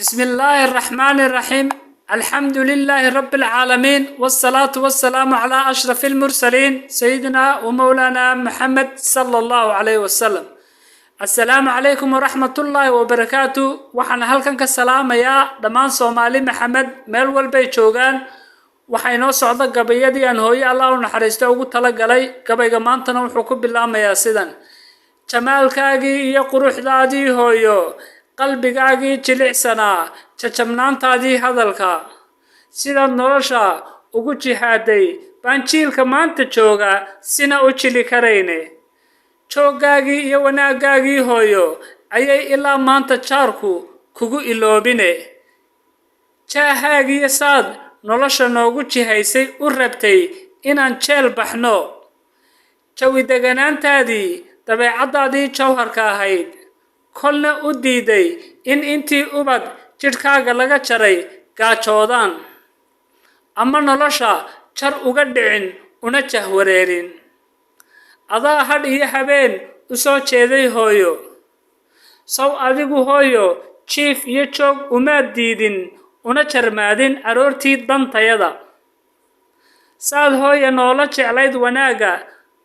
بسم الله الرحمن الرحيم. الحمد لله رب العالمين، والصلاة والسلام على أشرف المرسلين سيدنا ومولانا محمد صلى الله عليه وسلم. السلام عليكم ورحمة الله وبركاته. وحنا هلكن كالسلام يا دمان صومالي محمد ميل والبي جوغان. waxaynoo socda gabayadii aan hooyo Allah u naxariisto ugu tala galay gabayga maantana wuxuu ku bilaamayaa sidan: jamaalkaagii iyo quruxdaadii hooyo, qalbigaagii jilicsanaa, jajabnaantaadii hadalka, sida nolosha ugu jihaaday baan jiilka maanta jooga sina u jili karayne. jooggaagii iyo wanaaggaagii hooyo ayay ilaa maanta jaarku kugu iloobine. jaahaagii saad nolosha noogu jihaysay u rabtay inaan jeel baxno. jawi deganaantaadii dabeecadaadii jawharka ahayd kolna u diiday in intii ubad jidhkaaga laga jaray gaajoodaan ama nolosha jar uga dhicin una jahwareerin. adaa hadh iyo habeen u soo jeeday hooyo, sow adigu hooyo jiif iyo joog umaad diidin una jarmaadin aroortii dantayada. saad hooya noola jeclayd wanaagga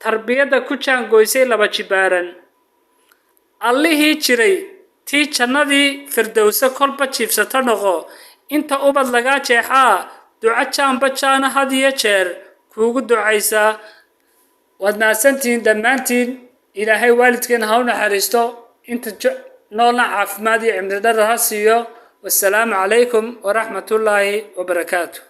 tarbiyadda ku jaangoysay laba jibaaran. allihii jiray tii jannadii firdowsa kolba jiifsato noqo. inta ubad lagaa jeexaa duco jaanba jaana had iyo jeer kuugu ducaysaa. waad mahadsantihiin dhammaantiin. ilaahay waalidkeena ha u naxariisto, inta noolna caafimaad iyo cimri dherer ha siiyo. والسلام عليكم ورحمة الله وبركاته.